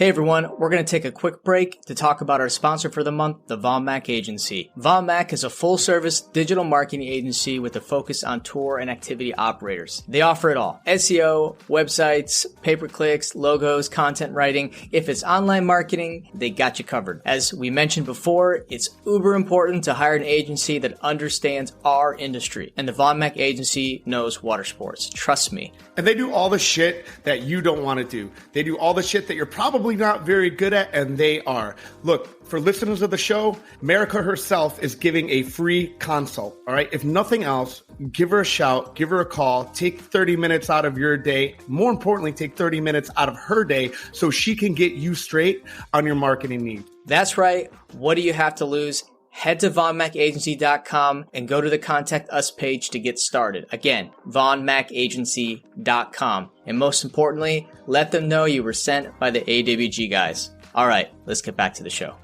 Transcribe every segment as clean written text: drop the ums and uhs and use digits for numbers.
Hey everyone, we're going to take a quick break to talk about our sponsor for the month, the Von Mack Agency. Von Mack is a full-service digital marketing agency with a focus on tour and activity operators. They offer it all. SEO, websites, pay-per-clicks, logos, content writing. If it's online marketing, they got you covered. As we mentioned before, it's uber important to hire an agency that understands our industry. And the Von Mack Agency knows water sports. Trust me. And they do all the shit that you don't want to do. They do all the shit that you're probably not very good at, and they are. Look, for listeners of the show, America herself is giving a free consult, all right? If nothing else, give her a shout, give her a call, take 30 minutes out of your day. More importantly, take 30 minutes out of her day so she can get you straight on your marketing needs. That's right. What do you have to lose? Head to vonmackagency.com and go to the Contact Us page to get started. Again, vonmackagency.com. And most importantly, let them know you were sent by the AWG guys. All right, let's get back to the show.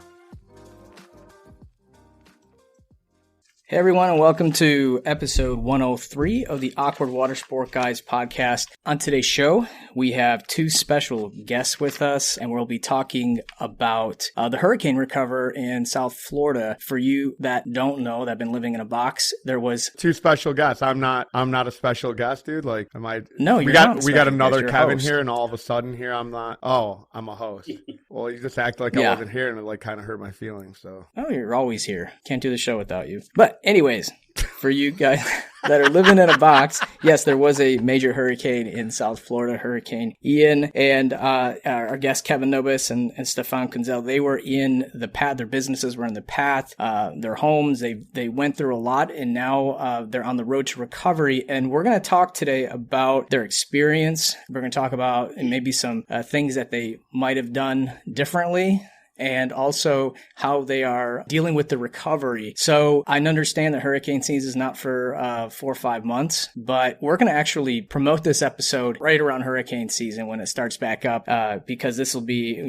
Hey everyone, and welcome to episode 103 of the Awkward Watersport Guys podcast. On today's show, we have two special guests with us, and we'll be talking about the hurricane recover in South Florida. For you that don't know, that have been living in a box, there was two special guests. I'm not a special guest, dude. Like, am I? No, we got another Kevin here, and all of a sudden here I'm not. Oh, I'm a host. Well, you just act like I wasn't here, and it like kind of hurt my feelings. So. Oh, you're always here. Can't do the show without you. But anyways, for you guys that are living in a box, yes, there was a major hurricane in South Florida, Hurricane Ian, and our guests Kevin Nobis and Stefan Kuenzel, they were in the path. Their businesses were in the path. Their homes, they went through a lot, and now they're on the road to recovery. And we're going to talk today about their experience. We're going to talk about maybe some things that they might have done differently, and also how they are dealing with the recovery. So I understand that hurricane season is not for 4 or 5 months, but we're going to actually promote this episode right around hurricane season when it starts back up, because this will be,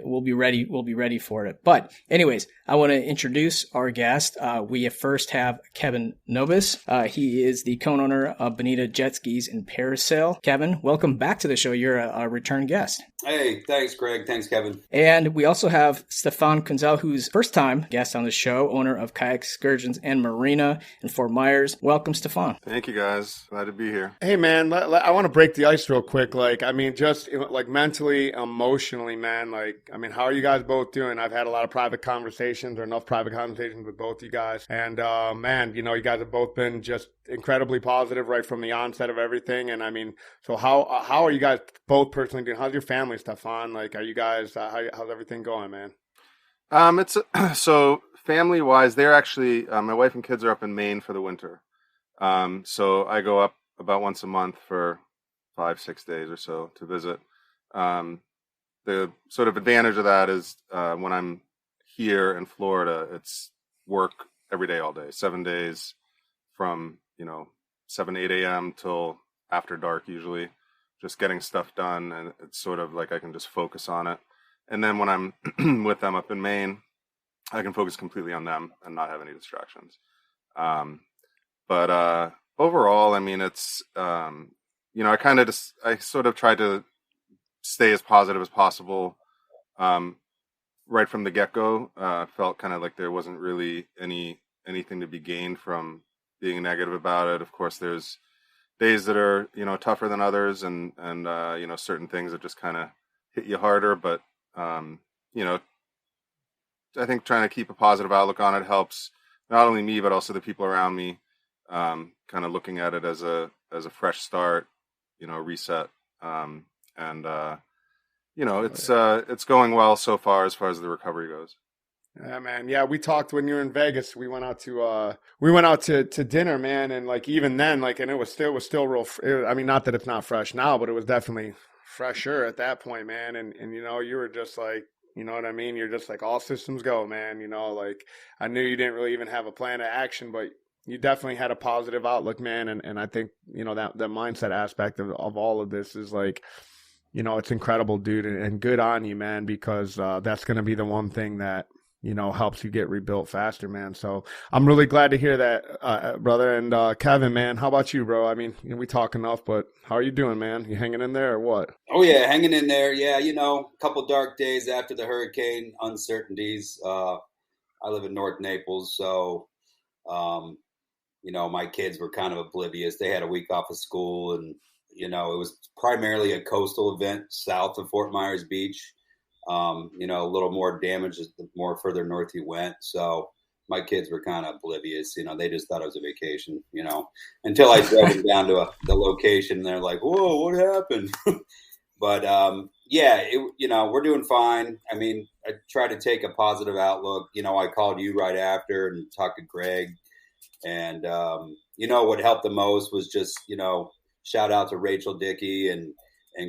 we'll be ready for it. But anyways, I want to introduce our guest. We first have Kevin Nobis. He is the co-owner of Bonita Jet Skis and Parasail. Kevin, welcome back to the show. You're a return guest. Hey, thanks, Greg. Thanks, Kevin. And we also have Stefan Kuenzel, who's first time guest on the show, owner of Kayak Excursions and Marina in Fort Myers. Welcome, Stefan. Thank you, guys. Glad to be here. Hey, man, I want to break the ice real quick. Just mentally, emotionally, man, how are you guys both doing? I've had a lot of private conversations, or enough private conversations with both you guys. And, you guys have both been just incredibly positive right from the onset of everything. And so how are you guys both personally doing? How's your family, Stefan? Are you guys, how's everything going, man? So family wise, they're actually, my wife and kids are up in Maine for the winter. So I go up about once a month for 5-6 days or so to visit. The sort of advantage of that is when I'm here in Florida, it's work every day, all day, 7 days from, 7, 8 a.m. till after dark, usually just getting stuff done. And it's sort of like I can just focus on it. And then when I'm with them up in Maine, I can focus completely on them and not have any distractions. But overall, it's, I sort of tried to stay as positive as possible. Right from the get-go, felt kind of like there wasn't really anything to be gained from being negative about it. Of course, there's days that are, tougher than others, and certain things that just kind of hit you harder. But, I think trying to keep a positive outlook on it helps not only me, but also the people around me, kind of looking at it as a fresh start, reset. It's going well so far as the recovery goes. Yeah, man. Yeah, we talked when you were in Vegas. We went out to dinner, man, and even then, and it was still real. Not that it's not fresh now, but it was definitely fresher at that point, man. And you were just you know what I mean? You're just all systems go, man. I knew you didn't really even have a plan of action, but you definitely had a positive outlook, man. And I think that mindset aspect of all of this is it's incredible, dude, and good on you, man, because that's going to be the one thing that helps you get rebuilt faster, man. So I'm really glad to hear that, brother. And Kevin, man, how about you, bro? I mean, we talk enough, but how are you doing, man? You hanging in there or what? Oh yeah, hanging in there. Yeah, a couple dark days after the hurricane, uncertainties. I live in North Naples, so my kids were kind of oblivious. They had a week off of school, and it was primarily a coastal event south of Fort Myers Beach. A little more damage the more further north you went. So my kids were kind of oblivious. They just thought it was a vacation, until I drove them down to the location. And they're like, whoa, what happened? But we're doing fine. I mean, I try to take a positive outlook. I called you right after and talked to Greg. And, what helped the most was just, shout out to Rachel Dickey and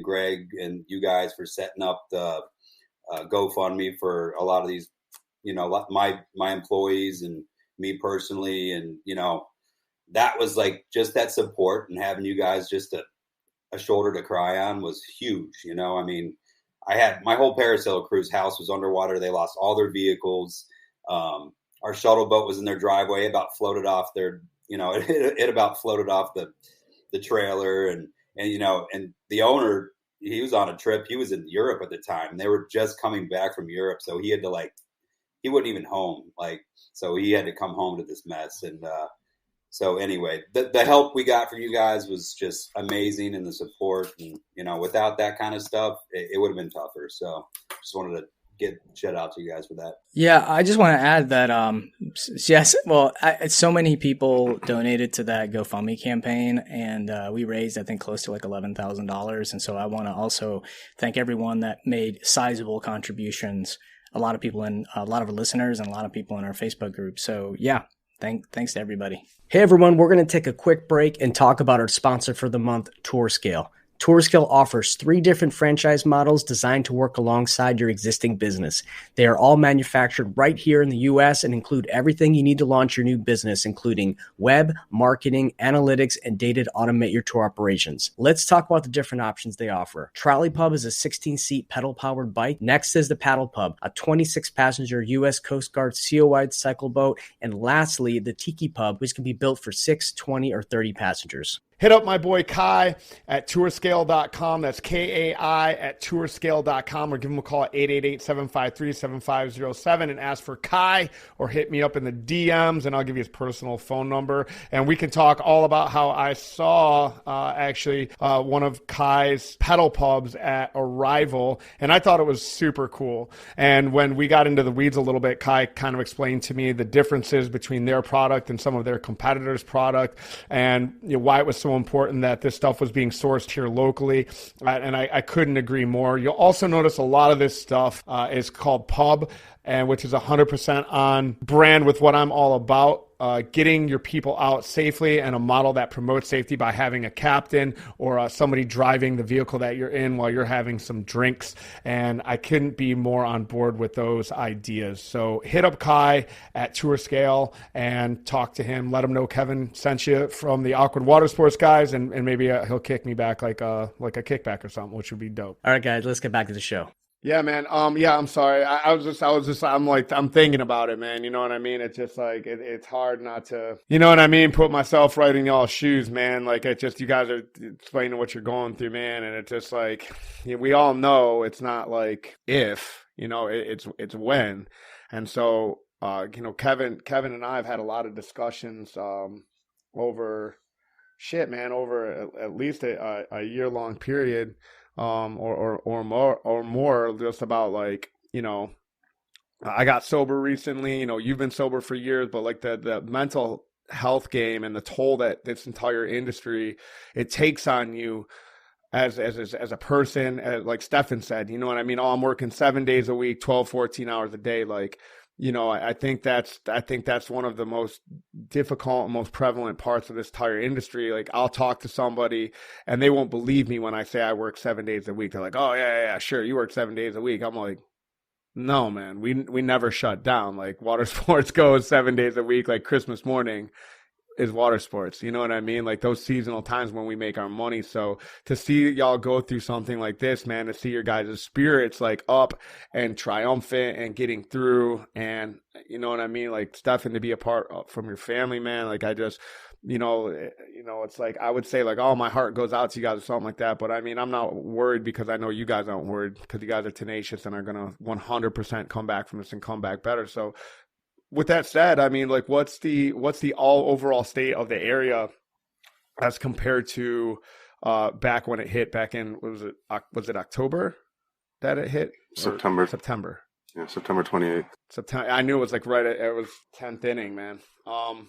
Greg and you guys for setting up the GoFundMe for a lot of these, my employees and me personally. And, that was like just that support, and having you guys just a shoulder to cry on was huge. I mean, I had my whole parasail crew's house was underwater. They lost all their vehicles. Our shuttle boat was in their driveway, about floated off their, it about floated off the trailer. And the owner, he was on a trip. He was in Europe at the time. They were just coming back from Europe. So he had to he wasn't even home. So he had to come home to this mess. And so anyway, the help we got from you guys was just amazing, and the support. And, without that kind of stuff, it would have been tougher. So just wanted to get shout out to you guys for that. Yeah, I just want to add that, yes, well, so many people donated to that GoFundMe campaign, and we raised, I think, close to $11,000. And so I want to also thank everyone that made sizable contributions. A lot of people a lot of our listeners and a lot of people in our Facebook group. So yeah, thanks to everybody. Hey everyone, we're going to take a quick break and talk about our sponsor for the month, TourScale. TourScale offers 3 different franchise models designed to work alongside your existing business. They are all manufactured right here in the U.S. and include everything you need to launch your new business, including web, marketing, analytics, and data to automate your tour operations. Let's talk about the different options they offer. Trolley Pub is a 16-seat pedal-powered bike. Next is the Paddle Pub, a 26-passenger U.S. Coast Guard CO-wide cycle boat. And lastly, the Tiki Pub, which can be built for 6, 20, or 30 passengers. Hit up my boy Kai at tourscale.com. That's KAI at tourscale.com, or give him a call at 888-753-7507 and ask for Kai, or hit me up in the DMs and I'll give you his personal phone number. And we can talk all about how I saw one of Kai's pedal pubs at Arrival, and I thought it was super cool. And when we got into the weeds a little bit, Kai kind of explained to me the differences between their product and some of their competitors' product, and why it was so important that this stuff was being sourced here locally, and I couldn't agree more. You'll also notice a lot of this stuff is called Pub, and which is 100% on brand with what I'm all about. Getting your people out safely, and a model that promotes safety by having a captain or somebody driving the vehicle that you're in while you're having some drinks. And I couldn't be more on board with those ideas. So hit up Kai at TourScale and talk to him. Let him know Kevin sent you from the Awkward Watersports Guys, and maybe he'll kick me back like a kickback or something, which would be dope. All right, guys, let's get back to the show. Yeah, man. I'm sorry. I'm thinking about it, man. You know what I mean? It's just it's hard not to, you know what I mean? Put myself right in y'all's shoes, man. You guys are explaining what you're going through, man. And it's just we all know it's not if, it's when. And so, Kevin and I have had a lot of discussions, over at least a year-long period. Or more just about I got sober recently, you've been sober for years, but the mental health game and the toll that this entire industry, it takes on you as a person, like Stefan said, you know what I mean? I'm working 7 days a week, 12, 14 hours a day. I think that's one of the most difficult and most prevalent parts of this entire industry. I'll talk to somebody and they won't believe me when I say I work 7 days a week. They're like, oh yeah, sure, you work 7 days a week. I'm like, no, man, we never shut down. Water sports goes 7 days a week, like Christmas morning. water sports. You know what I mean? Like those seasonal times when we make our money. So to see y'all go through something like this, man, to see your guys' spirits like up and triumphant and getting through, and you know what I mean? Like Stefan, to be a part of, from your family, man. Like I just, it's like I would say like, oh, my heart goes out to you guys or something like that. But I mean, I'm not worried because I know you guys aren't worried because you guys are tenacious and are gonna 100% come back from this and come back better. So with that said, I mean, like, what's the all overall state of the area as compared to back when it hit back in, was it October that it hit? September. Yeah, September 28th. September. I knew it was like it was 10th inning, man.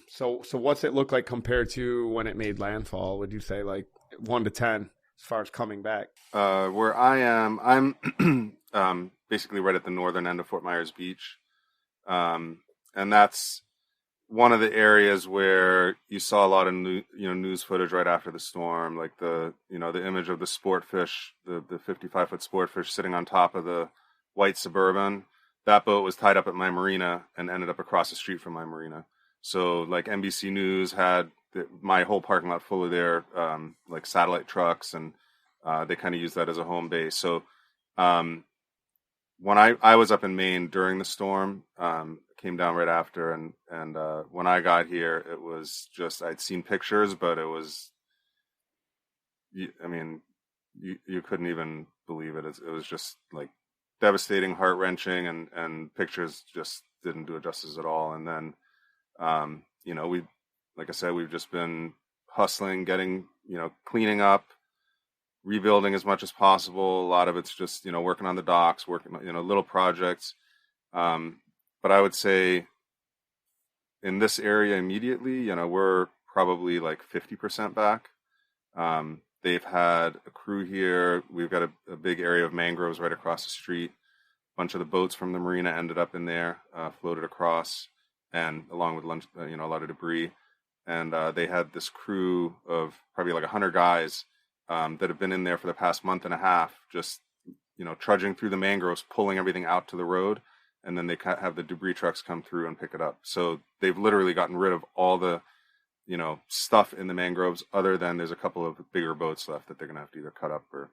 So what's it look like compared to when it made landfall? Would you say like 1 to 10 as far as coming back? Where I am, I'm basically right at the northern end of Fort Myers Beach. And that's one of the areas where you saw a lot of news footage right after the storm, like the image of the sport fish, the 55-foot sport fish sitting on top of the white Suburban. That boat was tied up at my marina and ended up across the street from my marina. So like NBC News had my whole parking lot full of their like satellite trucks, and they kind of used that as a home base. So when I was up in Maine during the storm, came down right after, and when I got here, it was just, I'd seen pictures, but it was, I mean, you couldn't even believe it. It was just like devastating, heart-wrenching, and pictures just didn't do it justice at all. And then, like I said, we've just been hustling, getting, cleaning up, rebuilding as much as possible. A lot of it's just, working on the docks, working, little projects. But I would say in this area immediately, we're probably like 50% back. They've had a crew here. We've got a big area of mangroves right across the street. A bunch of the boats from the marina ended up in there, floated across, and along with a lot of debris. And they had this crew of probably like 100 guys that have been in there for the past month and a half, just trudging through the mangroves, pulling everything out to the road. And then they have the debris trucks come through and pick it up. So they've literally gotten rid of all the, stuff in the mangroves, other than there's a couple of bigger boats left that they're going to have to either cut up or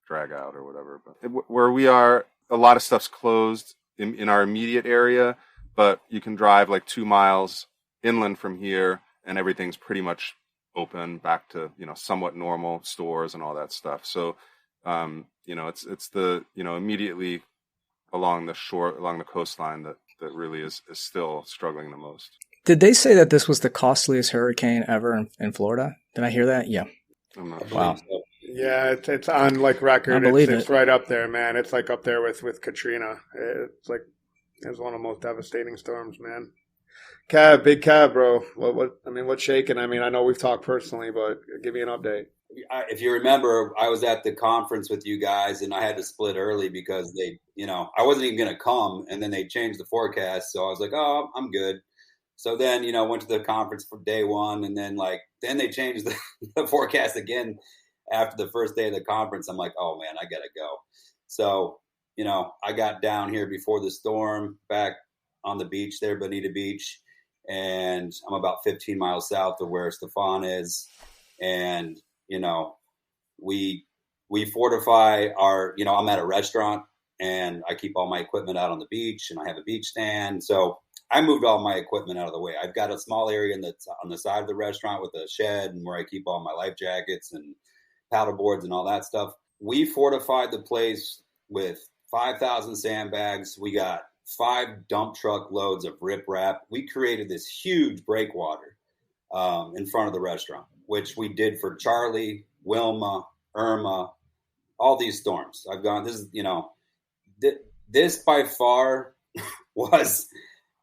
drag out or whatever. But where we are, a lot of stuff's closed in our immediate area, but you can drive like 2 miles inland from here and everything's pretty much open back to, somewhat normal stores and all that stuff. So, it's the, immediately along the shore, along the coastline that really is still struggling the most. Did they say that this was the costliest hurricane ever in Florida? Did I hear that? Yeah. I'm not sure. Wow. Yeah, it's on like record. It's right up there, man. It's like up there with Katrina. It's like it's one of the most devastating storms, man. Big Cab, bro. What's shaking? I mean, I know we've talked personally, but give me an update. If you remember, I was at the conference with you guys, and I had to split early because they, I wasn't even going to come, and then they changed the forecast. So I was like, oh, I'm good. So then, went to the conference for day one, and then they changed the forecast again after the first day of the conference. I'm like, oh man, I got to go. So, I got down here before the storm, back on the beach there, Bonita Beach, and I'm about 15 miles south of where Stefan is. And, we fortify our, I'm at a restaurant, and I keep all my equipment out on the beach, and I have a beach stand. So I moved all my equipment out of the way. I've got a small area that's on the side of the restaurant with a shed and where I keep all my life jackets and paddle boards and all that stuff. We fortified the place with 5,000 sandbags. We got 5 dump truck loads of riprap. We created this huge breakwater in front of the restaurant, which we did for Charlie, Wilma, Irma, all these storms. This by far was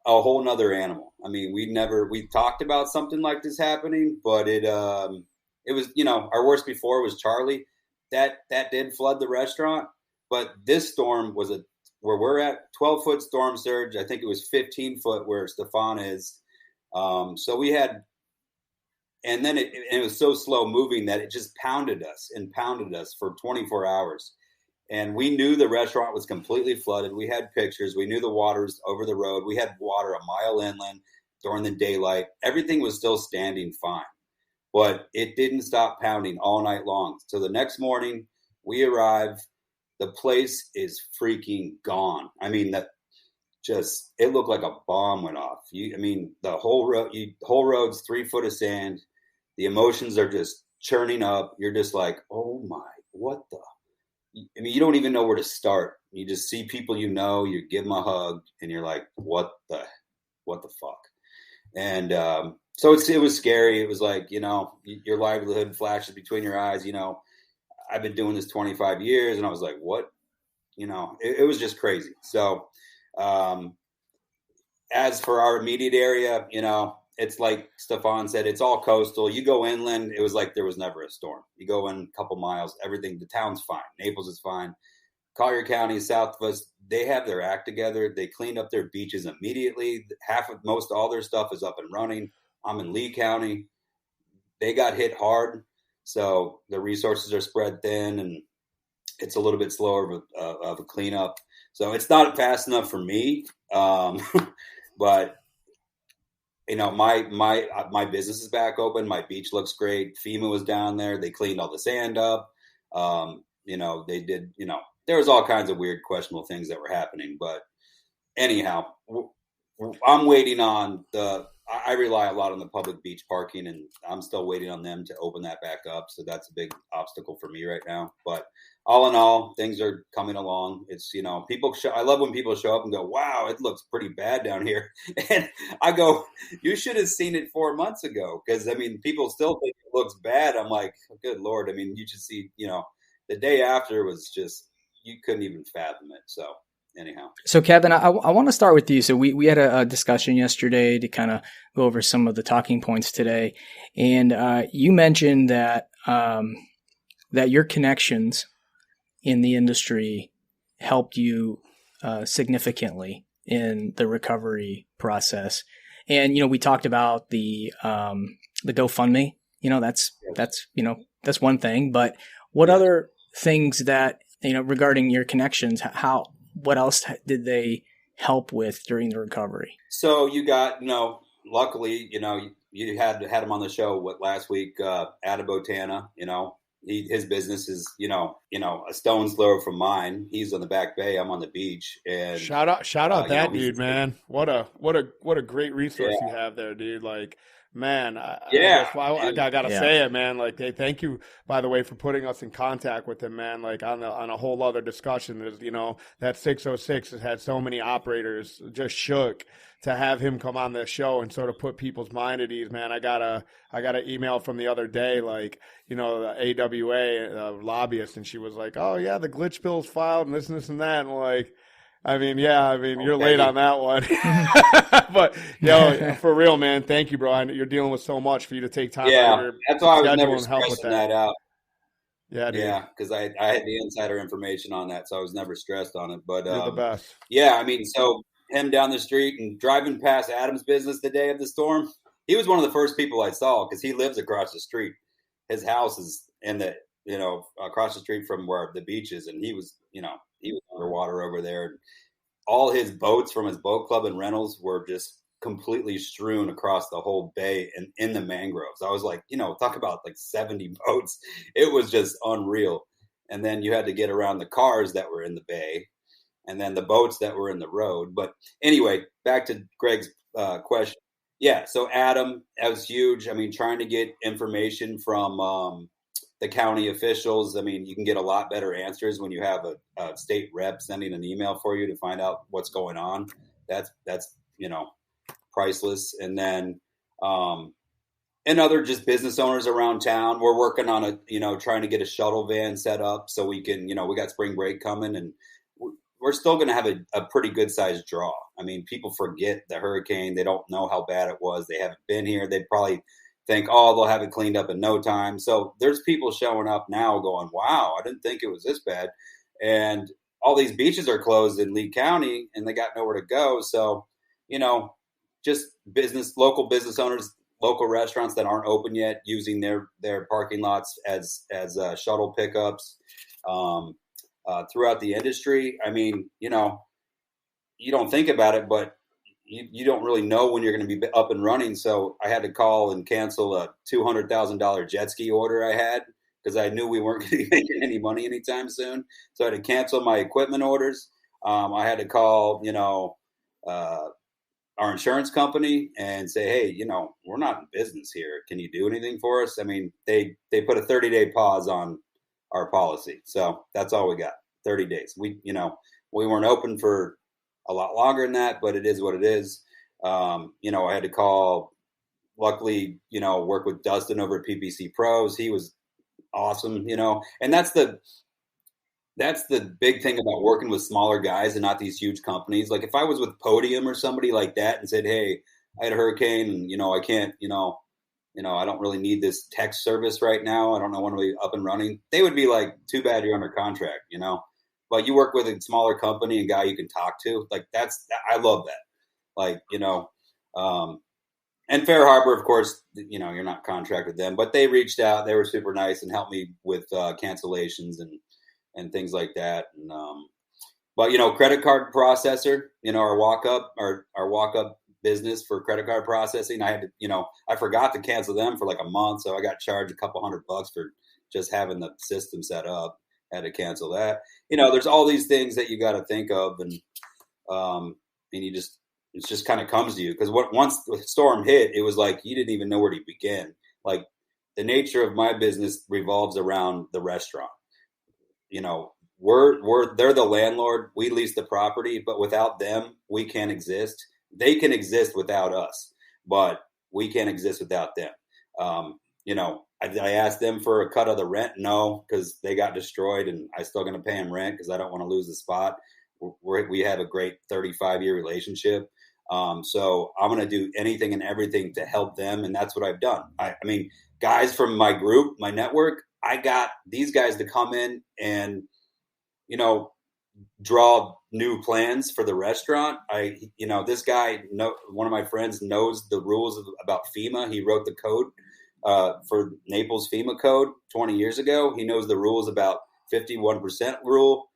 a whole nother animal. I mean, we talked about something like this happening, but it was, our worst before was Charlie. That did flood the restaurant, but this storm was where we're at 12-foot storm surge. I think it was 15-foot where Stefan is. So we had, and then it was so slow moving that it just pounded us for 24 hours. And we knew the restaurant was completely flooded. We had pictures. We knew the water was over the road. We had water a mile inland. during the daylight. Everything was still standing fine, but it didn't stop pounding all night long. So the next morning we arrive, the place is freaking gone. I mean, it looked like a bomb went off. The whole road's 3 foot of sand. The emotions are just churning up. You're just like, oh my, what the? I mean, you don't even know where to start. You just see people, you give them a hug, and you're like, what the fuck? And so it was scary. It was like, your livelihood flashes between your eyes. I've been doing this 25 years, and I was like, what? It was just crazy. So as for our immediate area, it's like Stefan said, it's all coastal. You go inland, it was like there was never a storm. You go in a couple miles, the town's fine. Naples is fine. Collier County, south of us, they have their act together. They cleaned up their beaches immediately. All their stuff is up and running. I'm in Lee County. They got hit hard, so the resources are spread thin, and it's a little bit slower of a cleanup. So it's not fast enough for me, but my business is back open. My beach looks great. FEMA was down there. They cleaned all the sand up. They did. There was all kinds of weird, questionable things that were happening. But anyhow, I'm waiting on I rely a lot on the public beach parking, and I'm still waiting on them to open that back up. So that's a big obstacle for me right now. But all in all, things are coming along. It's, I love when people show up and go, wow, it looks pretty bad down here. And I go, you should have seen it 4 months ago. Because, people still think it looks bad. I'm like, good Lord. You should see, the day after was just, you couldn't even fathom it. So anyhow. So Kevin, I want to start with you. So we had a discussion yesterday to kind of go over some of the talking points today. And you mentioned that that your connections in the industry helped you significantly in the recovery process. And, we talked about the GoFundMe, that's one thing, but what other things that, regarding your connections, what else did they help with during the recovery? So you got, luckily, you had him on the show last week, Adam Botana, his business is, a stone's throw from mine. He's on the Back Bay. I'm on the beach. And shout out that dude, man. What a great resource you have there, dude. Like, man, I gotta say it, man. Like, thank you, by the way, for putting us in contact with him, man. Like on a whole other discussion, there's, that 606 has had so many operators just shook to have him come on the show and sort of put people's mind at ease, man. I got an email from the other day, like, the AWA lobbyist, and she was like, oh yeah, the glitch bill's filed and this and that. And like, you're late on that one. But, for real, man, thank you, bro. You're dealing with so much for you to take time. Yeah, that's why I was never stressing that out. Yeah, dude. Yeah, because I had the insider information on that, so I was never stressed on it. But you're the best. Yeah, so him down the street and driving past Adam's business the day of the storm, he was one of the first people I saw because he lives across the street. His house is in the, across the street from where the beach is, and he was underwater over there. All his boats from his boat club and rentals were just completely strewn across the whole bay and in the mangroves. I was like, talk about like 70 boats. It was just unreal. And then you had to get around the cars that were in the bay and then the boats that were in the road. But anyway, back to Greg's question. Yeah, so Adam, that was huge. Trying to get information from the county officials. You can get a lot better answers when you have a state rep sending an email for you to find out what's going on. That's priceless. And then and other just business owners around town. We're working on trying to get a shuttle van set up so we can, we got spring break coming, and we're still going to have a pretty good sized draw. People forget the hurricane. They don't know how bad it was. They haven't been here. They'd probably think, they'll have it cleaned up in no time. So there's people showing up now going, wow, I didn't think it was this bad. And all these beaches are closed in Lee County and they got nowhere to go. So, just local business owners, local restaurants that aren't open yet, using their parking lots as shuttle pickups throughout the industry. You don't think about it, but you don't really know when you're going to be up and running. So I had to call and cancel a $200,000 jet ski order I had because I knew we weren't going to be making any money anytime soon. So I had to cancel my equipment orders. I had to call, our insurance company and say, hey, we're not in business here. Can you do anything for us? I mean, they put a 30-day pause on our policy. So that's all we got, 30 days. We weren't open for a lot longer than that, but it is what it is. I had to call, luckily, work with Dustin over at PPC Pros. He was awesome, and that's the big thing about working with smaller guys and not these huge companies. Like if I was with Podium or somebody like that and said, hey, I had a hurricane and, I can't, I don't really need this text service right now. I don't know when we'll be up and running. They would be like, too bad you're under contract, but you work with a smaller company and guy you can talk to. Like I love that. Like, and Fair Harbor, of course, you're not contracted with them, but they reached out. They were super nice and helped me with cancellations and things like that. And, but credit card processor, our walk-up business for credit card processing, I had to, I forgot to cancel them for like a month. So I got charged a couple $100 for just having the system set up. Had to cancel that. There's all these things that you got to think of, and it just kind of comes to you because once the storm hit, it was like you didn't even know where to begin. Like the nature of my business revolves around the restaurant. They're the landlord. We lease the property, but without them, we can't exist. They can exist without us, but we can't exist without them. I asked them for a cut of the rent. No, because they got destroyed and I still going to pay them rent because I don't want to lose the spot. We have a great 35-year relationship. So I'm going to do anything and everything to help them. And that's what I've done. I mean, guys from my group, my network, I got these guys to come in and, draw new plans for the restaurant. This guy, one of my friends knows the rules about FEMA. He wrote the code for Naples FEMA code 20 years ago. He knows the rules about 51% rule,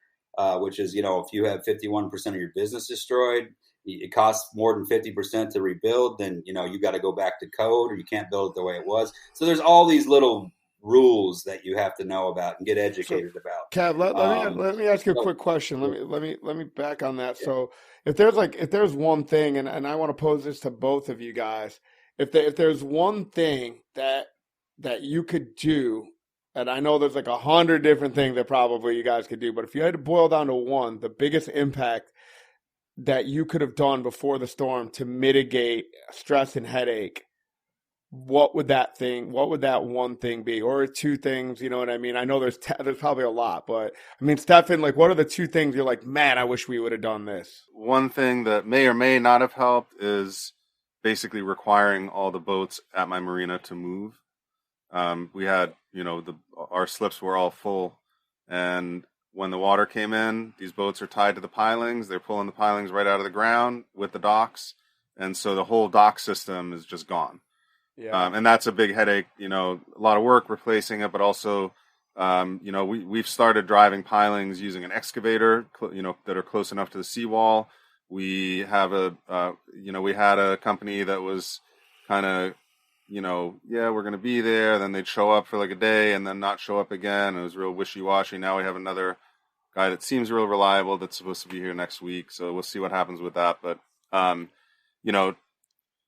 which is, if you have 51% of your business destroyed, it costs more than 50% to rebuild, then, you got to go back to code or you can't build it the way it was. So there's all these little rules that you have to know about and get educated about. Kev, let me ask you a quick question. Let me back on that. Yeah. So if there's one thing, and I want to pose this to both of you guys, if there's one thing that you could do, and I know there's like 100 different things that probably you guys could do, but if you had to boil down to one, the biggest impact that you could have done before the storm to mitigate stress and headache, what would that one thing be? Or two things, you know what I mean? I know there's probably a lot, but I mean, Stefan, like what are the two things you're like, man, I wish we would have done this? One thing that may or may not have helped is basically requiring all the boats at my marina to move. We had, our slips were all full, and when the water came in, these boats are tied to the pilings. They're pulling the pilings right out of the ground with the docks. And so the whole dock system is just gone. Yeah. And that's a big headache, a lot of work replacing it, but also, we've started driving pilings using an excavator, that are close enough to the seawall. We have we had a company that was kind of, we're going to be there. Then they'd show up for like a day and then not show up again. It was real wishy-washy. Now we have another guy that seems real reliable that's supposed to be here next week. So we'll see what happens with that. But,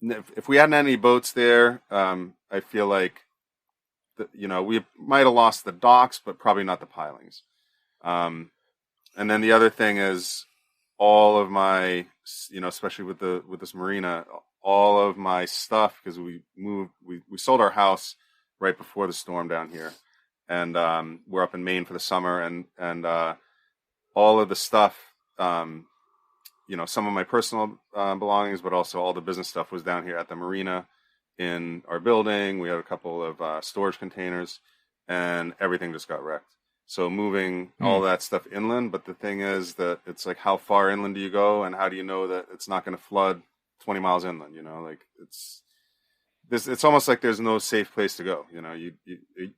if we hadn't had any boats there, I feel like, we might have lost the docks, but probably not the pilings. And then the other thing is all of my, especially with this marina, all of my stuff, because we sold our house right before the storm down here, and we're up in Maine for the summer, and all of the stuff, some of my personal belongings, but also all the business stuff was down here at the marina in our building. We had a couple of storage containers, and everything just got wrecked. So moving all that stuff inland, but the thing is that it's like, how far inland do you go, and how do you know that it's not going to flood 20 miles inland? It's almost like there's no safe place to go.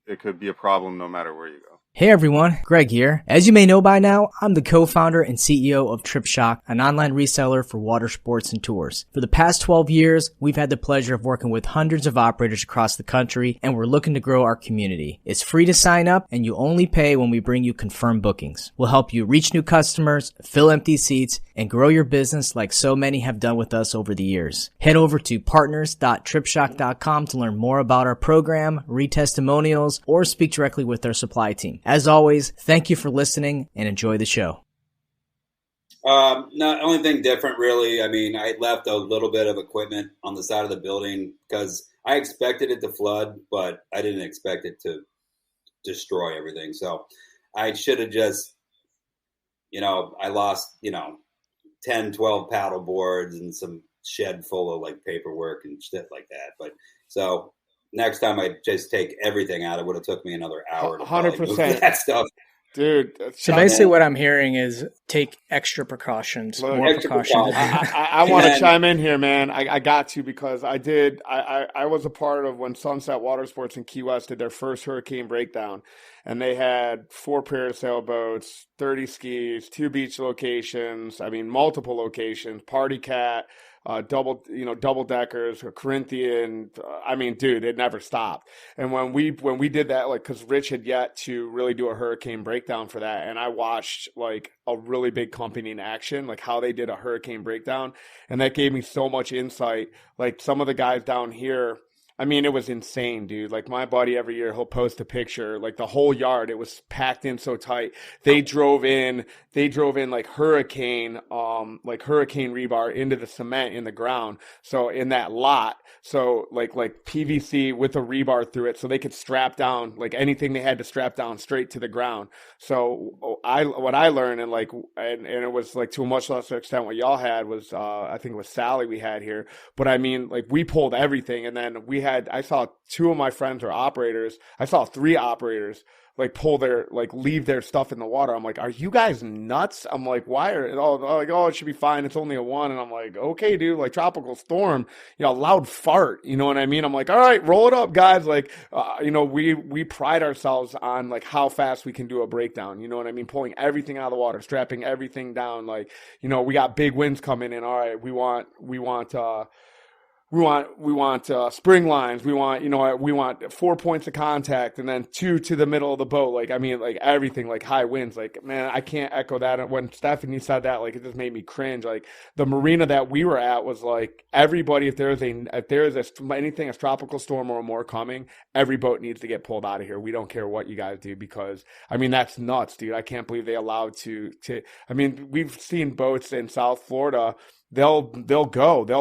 It could be a problem no matter where you go. Hey everyone, Greg here. As you may know by now, I'm the co-founder and CEO of TripShock, an online reseller for water sports and tours. For the past 12 years, we've had the pleasure of working with hundreds of operators across the country, and we're looking to grow our community. It's free to sign up, and you only pay when we bring you confirmed bookings. We'll help you reach new customers, fill empty seats, and grow your business like so many have done with us over the years. Head over to partners.tripshock.com to learn more about our program, read testimonials, or speak directly with our supply team. As always, thank you for listening and enjoy the show. No, only thing different really. I mean, I left a little bit of equipment on the side of the building because I expected it to flood, but I didn't expect it to destroy everything. So I should have just, I lost, 10, 12 paddle boards and some shed full of like paperwork and shit like that. But so next time I just take everything out, it would have took me another hour to 100% that stuff. Dude. So basically what I'm hearing is take extra precautions, Look, more extra precautions. I want to chime in here, man. I got to because I was a part of when Sunset Watersports in Key West did their first hurricane breakdown, and they had 4 parasail boats, 30 skis, 2 beach locations. I mean, multiple locations, Party Cat, double deckers, a Corinthian. I mean, dude, it never stopped. And when we did that, like, cause Rich had yet to really do a hurricane breakdown for that. And I watched like a really big company in action, like how they did a hurricane breakdown. And that gave me so much insight. Like some of the guys down here, I mean, it was insane, dude. Like my buddy every year, he'll post a picture, like the whole yard, it was packed in so tight. They drove in like hurricane rebar into the cement in the ground. So in that lot, so like PVC with a rebar through it, so they could strap down like anything they had to strap down straight to the ground. So what I learned and it was like to a much lesser extent what y'all had was I think it was Sally we had here, but I mean like we pulled everything, and then I saw 2 of my friends are operators. I saw 3 operators like leave their stuff in the water. I'm like, are you guys nuts? I'm like, why are it should be fine. It's only a 1. And I'm like, okay, dude, like tropical storm, loud fart. You know what I mean? I'm like, all right, roll it up, guys. Like, we pride ourselves on like how fast we can do a breakdown. You know what I mean? Pulling everything out of the water, strapping everything down. Like, we got big winds coming in. All right, we want spring lines. We want 4 points of contact and then 2 to the middle of the boat. Like, I mean, like everything, like high winds. Like, man, I can't echo that. When Stephanie said that, like, it just made me cringe. Like the marina that we were at was like everybody, if there's anything, a tropical storm or more coming, every boat needs to get pulled out of here. We don't care what you guys do, because I mean, that's nuts, dude. I can't believe they allowed I mean, we've seen boats in South Florida. They'll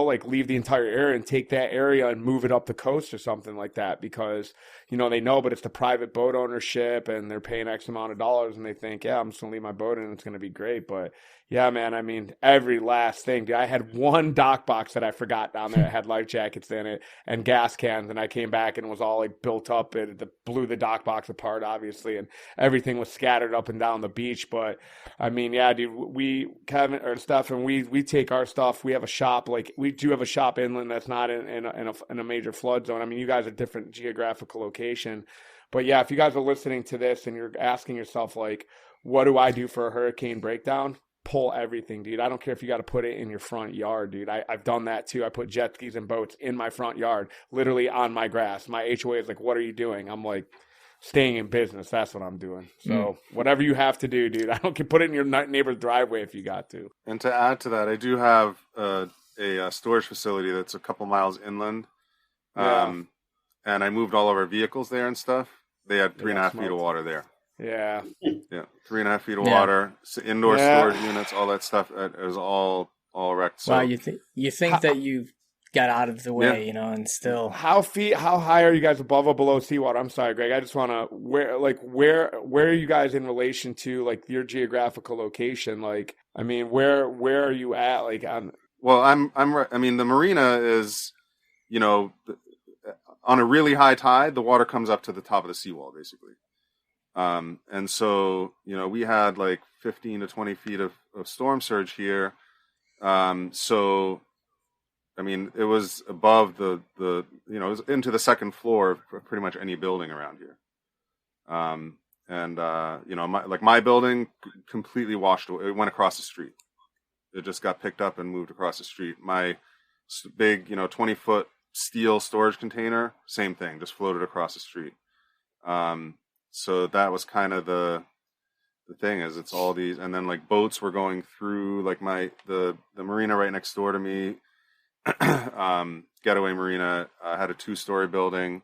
like leave the entire area and take that area and move it up the coast or something like that, because they know, but it's the private boat ownership and they're paying X amount of dollars and they think, yeah, I'm just gonna leave my boat in and it's gonna be great. But yeah, man, I mean, every last thing, dude. I had 1 dock box that I forgot down there. It had life jackets in it and gas cans, and I came back and it was all like built up. It blew the dock box apart, obviously, and everything was scattered up and down the beach. But I mean, yeah, dude, Kevin or Stefan, we take our stuff. We have a shop, like we do have a shop inland that's not in a major flood zone. I mean, you guys are different geographical location, but yeah, if you guys are listening to this and you're asking yourself like, what do I do for a hurricane breakdown? Pull everything, dude. I don't care if you got to put it in your front yard, dude. I've done that too. I put jet skis and boats in my front yard, literally on my grass. My HOA is like, what are you doing? I'm like, staying in business. That's what I'm doing. So whatever you have to do, dude. I don't care. Put it in your neighbor's driveway if you got to. And to add to that, I do have a storage facility that's a couple miles inland. And I moved all of our vehicles there and stuff. They had 3.5 feet of water there. Yeah. Yeah. 3.5 feet of water, indoor storage units, all that stuff. It was all wrecked. So, wow. You think that you got out of the way, and still. How high are you guys above or below seawater? I'm sorry, Greg. I just want to, where are you guys in relation to like your geographical location? Like, I mean, where are you at? Like, well, I mean, the marina is, on a really high tide, the water comes up to the top of the seawall, basically. And so, we had like 15 to 20 feet of storm surge here. So, I mean, it was above it was into the second floor of pretty much any building around here. And, my building completely washed away. It went across the street. It just got picked up and moved across the street. My big, 20-foot steel storage container, same thing, just floated across the street. So that was kind of the thing, is it's all these, and then like boats were going through, like the marina right next door to me, Getaway Marina, had a 2-story building,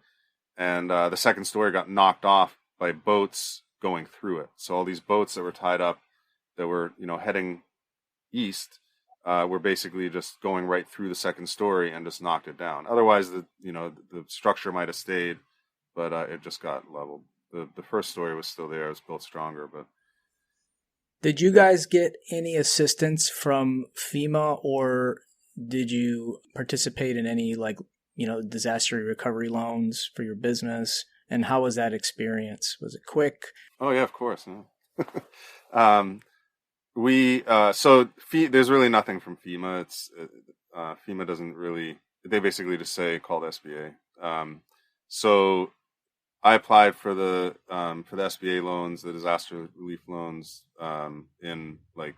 and the second story got knocked off by boats going through it. So all these boats that were tied up that were, heading east, were basically just going right through the second story and just knocked it down. Otherwise, the structure might have stayed, but it just got leveled. The first story was still there. It was built stronger, but. Did you guys get any assistance from FEMA, or did you participate in any disaster recovery loans for your business? And how was that experience? Was it quick? Oh yeah, of course. Yeah. There's really nothing from FEMA. It's FEMA doesn't really. They basically just say call the SBA. So I applied for the SBA loans, the disaster relief loans, in the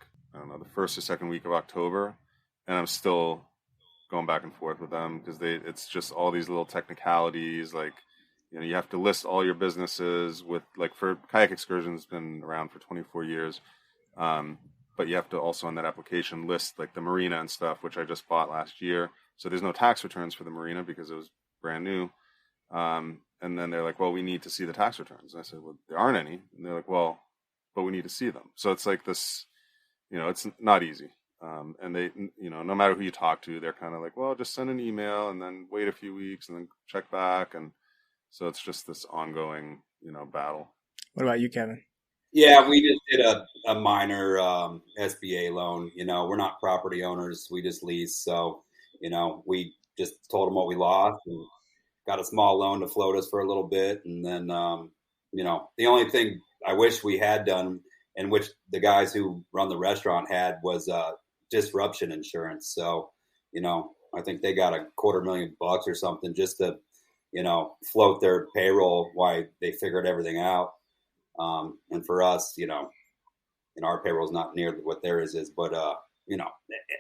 first or second week of October, and I'm still going back and forth with them because it's just all these little technicalities. Like, you have to list all your businesses with, for kayak excursions, been around for 24 years. But you have to also on that application list the marina and stuff, which I just bought last year. So there's no tax returns for the marina because it was brand new. And then they're like, well, we need to see the tax returns. And I said, well, there aren't any. And they're like, well, but we need to see them. So it's like this, it's not easy. And they, no matter who you talk to, they're kind of like, well, just send an email and then wait a few weeks and then check back. And so it's just this ongoing, battle. What about you, Kevin? Yeah, we just did a minor SBA loan. We're not property owners. We just lease. So, we just told them what we lost and got a small loan to float us for a little bit. And then, the only thing I wish we had done, and which the guys who run the restaurant had, was disruption insurance. So, I think they got $250,000 or something just to, float their payroll while they figured everything out. And for us, our payroll is not near what theirs is, but,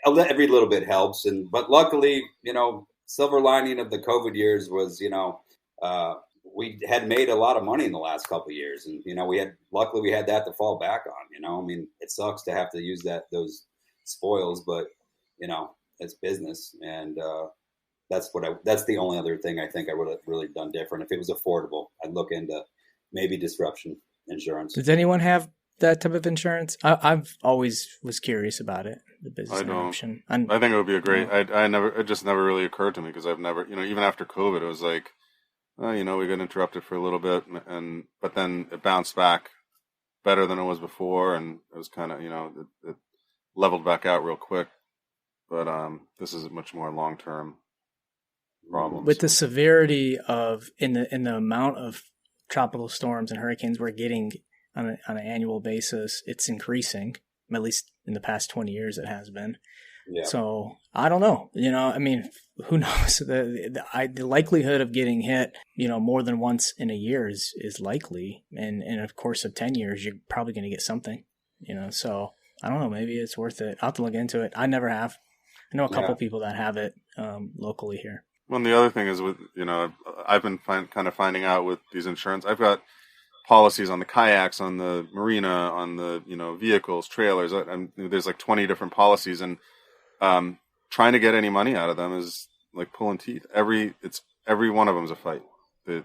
every little bit helps. But luckily, silver lining of the COVID years was, we had made a lot of money in the last couple of years, and luckily we had that to fall back on. It sucks to have to use those spoils, but it's business, and that's the only other thing I think I would have really done different. If it was affordable, I'd look into maybe disruption insurance. Does anyone have that type of insurance? I've always was curious about it. The business interruption. I think it would be a great. It just never really occurred to me because I've never, even after COVID, it was like, we got interrupted for a little bit, but then it bounced back better than it was before, and it was kind of, it leveled back out real quick. But this is a much more long term problem. With the severity of in the amount of tropical storms and hurricanes we're getting on an annual basis, it's increasing. At least in the past 20 years, it has been. Yeah. So I don't know. Who knows? The likelihood of getting hit, more than once in a year is likely. And in a course of 10 years, you're probably going to get something. So I don't know. Maybe it's worth it. I'll have to look into it. I never have. I know a couple people that have it locally here. Well, and the other thing is with I've been kind of finding out with these insurance. I've got policies on the kayaks, on the marina, on the vehicles, trailers. There's 20 different policies, and trying to get any money out of them is like pulling teeth. Every one of them is a fight. So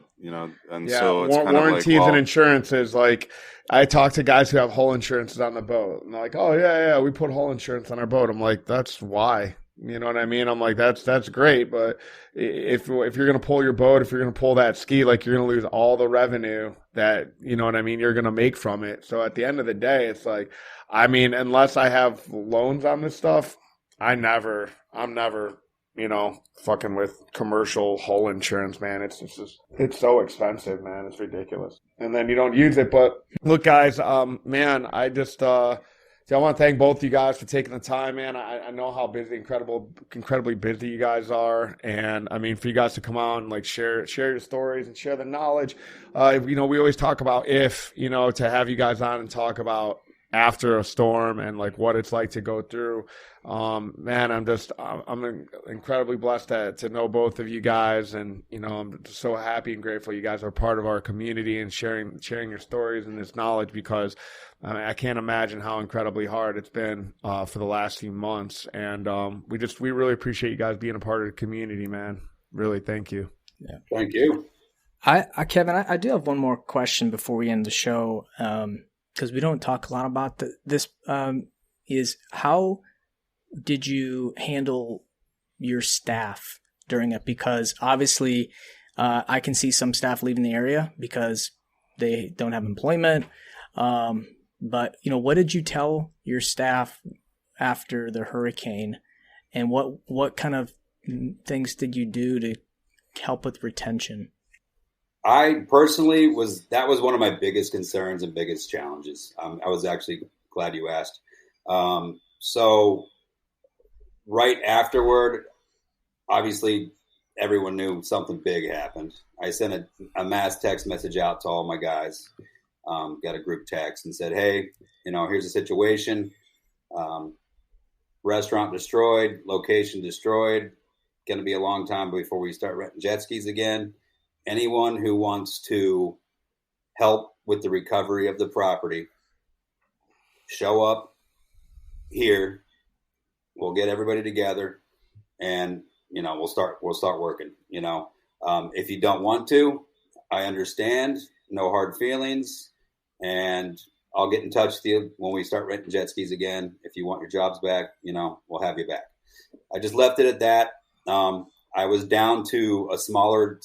it's kind warranties and insurances. Like, I talk to guys who have hull insurances on the boat, and they're like, "Oh yeah, we put hull insurance on our boat." I'm like, "That's why." You know what I mean? I'm like, that's great, but if you're gonna pull your boat, if you're gonna pull that ski, you're gonna lose all the revenue that you're gonna make from it. So at the end of the day, it's like, unless I have loans on this stuff, I'm never, fucking with commercial hull insurance, man. It's so expensive, man. It's ridiculous. And then you don't use it. But look, guys, man, I just So I want to thank both of you guys for taking the time, man. I know how incredibly busy you guys are. And I mean, for you guys to come on, like share your stories and share the knowledge. We always talk about to have you guys on and talk about after a storm and like what it's like to go through. Man, I'm incredibly blessed to know both of you guys, and I'm just so happy and grateful you guys are part of our community and sharing your stories and this knowledge, because I can't imagine how incredibly hard it's been for the last few months, and we really appreciate you guys being a part of the community, man. Really, thank you. Yeah, thank you. Kevin, I do have one more question before we end the show. Because we don't talk a lot about this, is how did you handle your staff during it? Because obviously I can see some staff leaving the area because they don't have employment. But, what did you tell your staff after the hurricane, and what kind of things did you do to help with retention? I personally that was one of my biggest concerns and biggest challenges. I was actually glad you asked. So right afterward, obviously everyone knew something big happened. I sent a mass text message out to all my guys, got a group text and said, hey, here's the situation. Restaurant destroyed, location destroyed. Going to be a long time before we start renting jet skis again. Anyone who wants to help with the recovery of the property, show up here. We'll get everybody together, and we'll start working. If you don't want to, I understand. No hard feelings, and I'll get in touch with you when we start renting jet skis again. If you want your jobs back, we'll have you back. I just left it at that. I was down to a smaller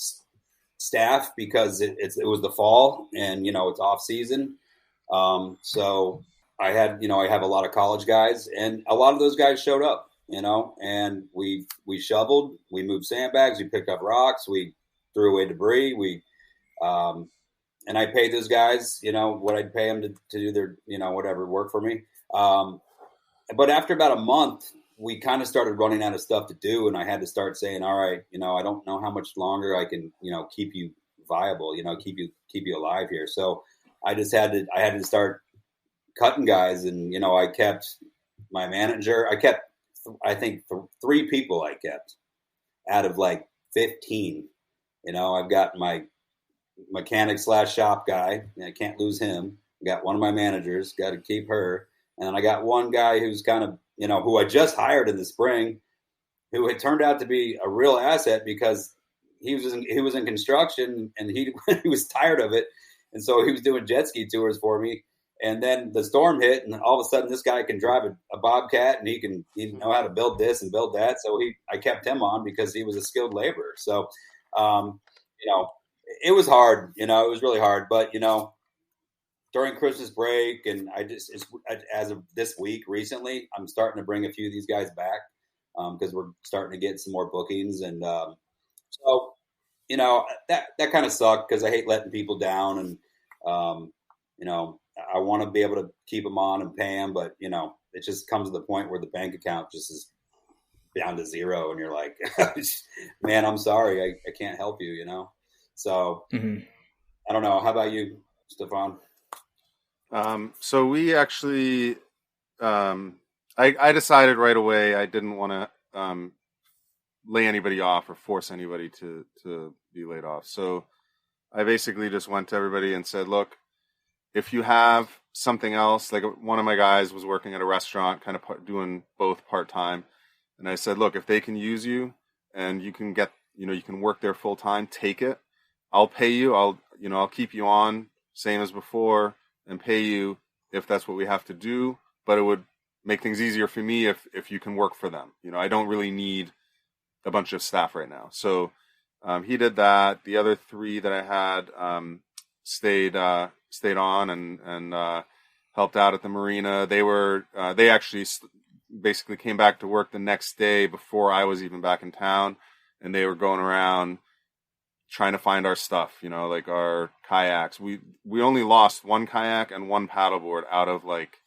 staff because it was the fall and it's off season, so I have a lot of college guys, and a lot of those guys showed up, and we shoveled, we moved sandbags, we picked up rocks, we threw away debris, and I paid those guys what I'd pay them to do their whatever work for me, but after about a month we kind of started running out of stuff to do, and I had to start saying, all right, I don't know how much longer I can, keep you viable, keep you alive here. So I had to start cutting guys, and, I kept my manager. I think 3 people I kept out of like 15. I've got my mechanic / shop guy, and I can't lose him. I got one of my managers, got to keep her. And I got one guy who's kind of, who I just hired in the spring, who had turned out to be a real asset because he was in construction, and he was tired of it. And so he was doing jet ski tours for me. And then the storm hit, and all of a sudden this guy can drive a Bobcat, and he know how to build this and build that. So I kept him on because he was a skilled laborer. So, it was hard, it was really hard, but, during Christmas break, and as of this week recently, I'm starting to bring a few of these guys back because we're starting to get some more bookings. And so, that kind of sucked because I hate letting people down, and, I want to be able to keep them on and pay them, but, it just comes to the point where the bank account just is down to zero, and you're like, man, I'm sorry, I can't help you, So I don't know. How about you, Stefan? So we actually, I decided right away I didn't want to lay anybody off or force anybody to be laid off. So I basically just went to everybody and said, look, if you have something else, like one of my guys was working at a restaurant, kind of doing both part-time. And I said, look, if they can use you and you can get, you can work there full time, take it. I'll pay you. I'll keep you on same as before and pay you if that's what we have to do. But it would make things easier for me if you can work for them. I don't really need a bunch of staff right now. So he did that. The other 3 that I had stayed on and helped out at the marina. They actually basically came back to work the next day before I was even back in town, and they were going around trying to find our stuff, like our kayaks. We only lost 1 kayak and 1 paddleboard out of like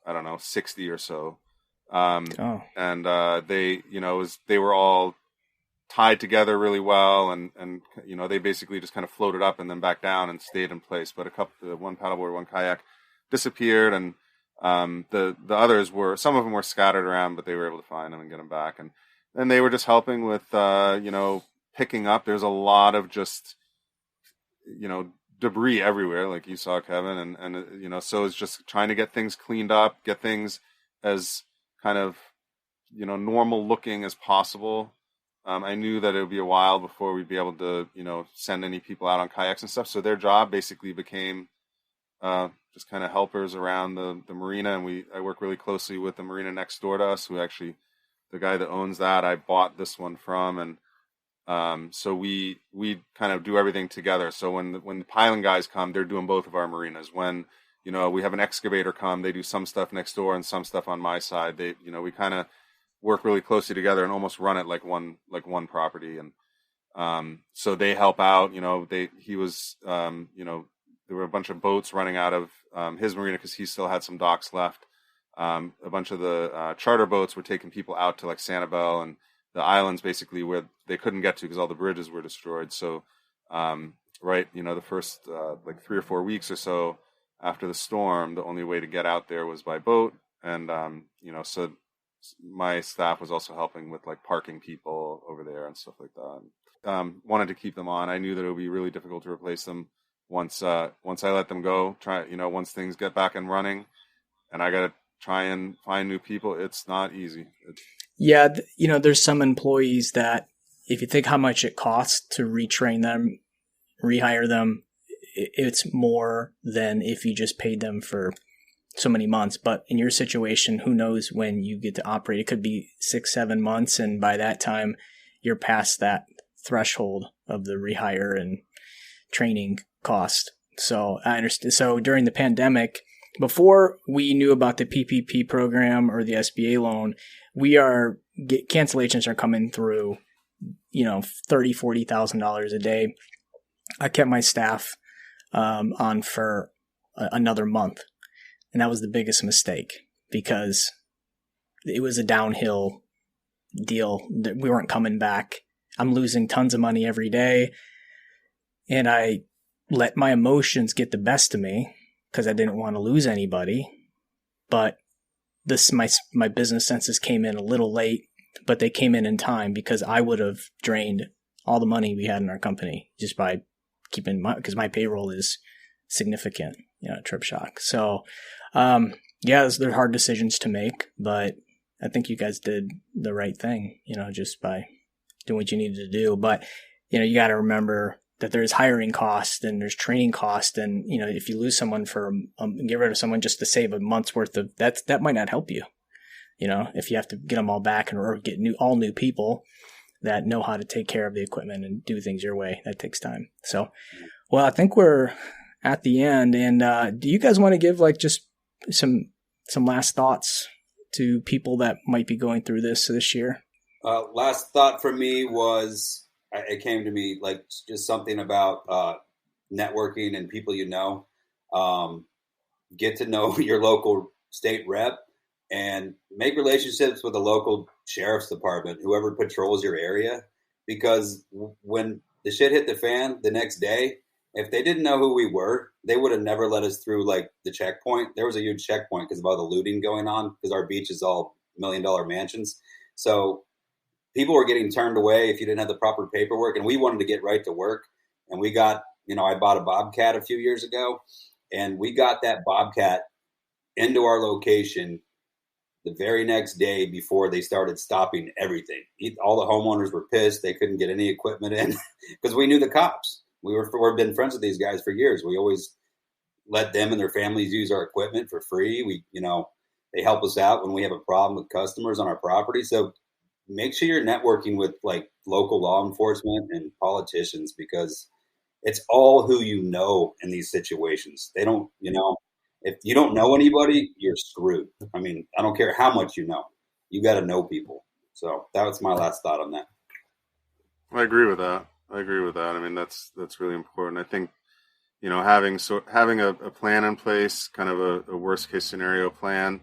I don't know, 60 or so. And they were all tied together really well, and they basically just kind of floated up and then back down and stayed in place. But one paddleboard, one kayak disappeared, and the others some of them were scattered around, but they were able to find them and get them back. And then they were just helping with picking up. There's a lot of just debris everywhere, like you saw, Kevin, and so it's just trying to get things cleaned up, get things as kind of normal looking as possible. I knew that it would be a while before we'd be able to, send any people out on kayaks and stuff. So their job basically became just kind of helpers around the marina. And I work really closely with the marina next door to us, who actually, the guy that owns that, I bought this one from. And so we kind of do everything together. So when the piling guys come, they're doing both of our marinas. When, we have an excavator come, they do some stuff next door and some stuff on my side. We kind of work really closely together and almost run it like one property. And so they help out. There were a bunch of boats running out of his marina because he still had some docks left. A bunch of the charter boats were taking people out to like Sanibel and the islands, basically where they couldn't get to because all the bridges were destroyed. So the first 3 or 4 weeks or so after the storm, the only way to get out there was by boat. And so my staff was also helping with like parking people over there and stuff like that. Wanted to keep them on. I knew that it would be really difficult to replace them once I let them go. Once things get back and running, and I got to try and find new people. It's not easy. Yeah, there's some employees that if you think how much it costs to retrain them, rehire them, it's more than if you just paid them for so many months. But in your situation, who knows when you get to operate? It could be 6-7 months, and by that time you're past that threshold of the rehire and training cost. So I understand. So during the pandemic, before we knew about the PPP program or the SBA loan, cancellations are coming through, $30,000-$40,000 a day. I kept my staff on for another month. And that was the biggest mistake because it was a downhill deal. We weren't coming back. I'm losing tons of money every day. And I let my emotions get the best of me because I didn't want to lose anybody. But my business senses came in a little late, but they came in time because I would have drained all the money we had in our company just by because my payroll is significant, Trip Shock. So, they're hard decisions to make, but I think you guys did the right thing, just by doing what you needed to do. But, you got to remember that there's hiring cost and there's training cost. And, if you lose someone get rid of someone just to save a month's worth of that might not help you. If you have to get them all back or get all new people that know how to take care of the equipment and do things your way, that takes time. So, well, I think we're at the end. And do you guys want to give just some last thoughts to people that might be going through this year? Last thought for me was, it came to me just something about networking and people get to know your local state rep and make relationships with the local sheriff's department, whoever patrols your area, because when the shit hit the fan the next day, if they didn't know who we were, they would have never let us through the checkpoint. There was a huge checkpoint because of all the looting going on because our beach is all $1 million mansions. So people were getting turned away if you didn't have the proper paperwork, and we wanted to get right to work. And we got, I bought a Bobcat a few years ago, and we got that Bobcat into our location the very next day before they started stopping everything. All the homeowners were pissed. They couldn't get any equipment in because we knew the cops. We've been friends with these guys for years. We always let them and their families use our equipment for free. They help us out when we have a problem with customers on our property. So make sure you're networking with local law enforcement and politicians, because it's all who in these situations. They don't, if you don't know anybody, you're screwed. I mean, I don't care how much you got to know people. So that was my last thought on that. I agree with that. I mean, that's really important. I think, having a plan in place, kind of a worst case scenario plan,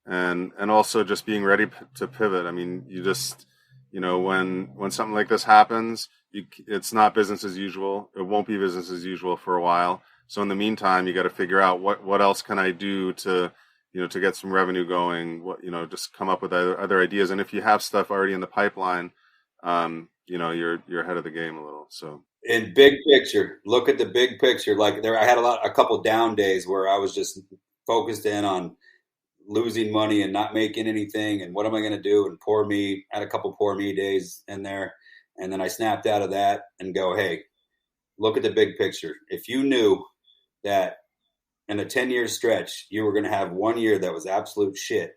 and also just being ready to pivot. I mean, you just, when something like this happens, it's not business as usual. It won't be business as usual for a while. So in the meantime, you got to figure out what else can I do to get some revenue going, just come up with other ideas. And if you have stuff already in the pipeline, you're ahead of the game a little. So in big picture, look at the big picture. Like I had a couple down days where I was just focused in on losing money and not making anything. And what am I going to do? And poor me, had a couple poor me days in there. And then I snapped out of that and go, hey, look at the big picture. If you knew that in a 10-year stretch, you were going to have 1 year that was absolute shit,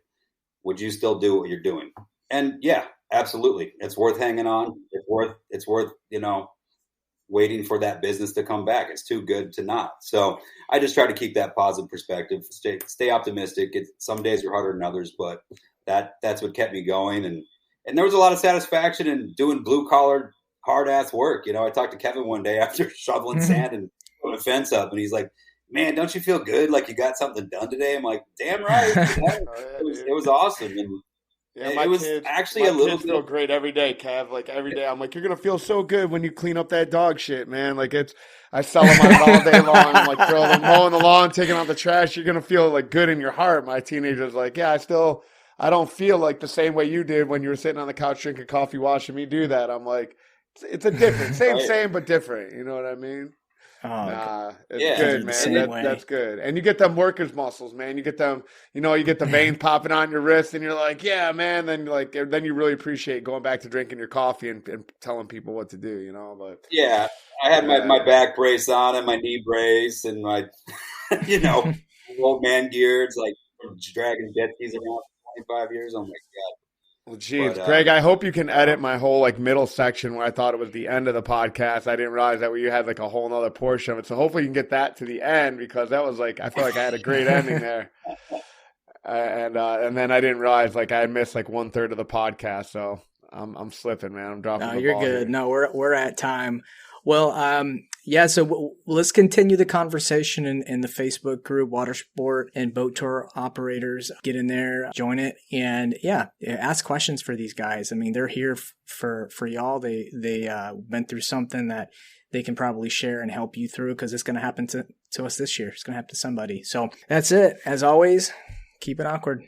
would you still do what you're doing? And yeah, absolutely. It's worth hanging on. It's worth, waiting for that business to come back. It's too good to not. So I just try to keep that positive perspective, stay optimistic. Some days are harder than others, but that's what kept me going. And there was a lot of satisfaction in doing blue collar, hard ass work. I talked to Kevin one day after shoveling sand and putting a fence up, and he's like, man, don't you feel good? Like you got something done today? I'm like, damn right. It was awesome. And yeah, it was actually a little bit. Feel great every day, Kev. Like every day, I'm like, you're gonna feel so good when you clean up that dog shit, man. Like I sell them on it all day long. I'm like, girl, I'm mowing the lawn, taking out the trash. You're gonna feel like good in your heart. My teenager's like, yeah, I don't feel like the same way you did when you were sitting on the couch drinking coffee, watching me do that. I'm like, it's a different, same, but different. You know what I mean? Oh, it's good, man. That's good. And you get them workers' muscles, man. You get them, you get the veins popping on your wrist, and you're like, yeah, man. Then you really appreciate going back to drinking your coffee and telling people what to do, But yeah, I had my back brace on and my knee brace and my, old man gears, like dragging jet skis around for 25 years. Oh my God. Well, geez, Greg, I hope you can edit my whole middle section where I thought it was the end of the podcast. I didn't realize that you had a whole nother portion of it. So hopefully you can get that to the end, because that was I feel like I had a great ending there. And then I didn't realize I had missed 1/3 of the podcast. So I'm slipping, man. I'm dropping. No, the you're ball good. here. No, we're at time. Well, yeah, so let's continue the conversation in the Facebook group, Watersport and Boat Tour Operators. Get in there, join it, and ask questions for these guys. I mean, they're here for y'all. They went through something that they can probably share and help you through, because it's going to happen to us this year. It's going to happen to somebody. So that's it. As always, keep it awkward.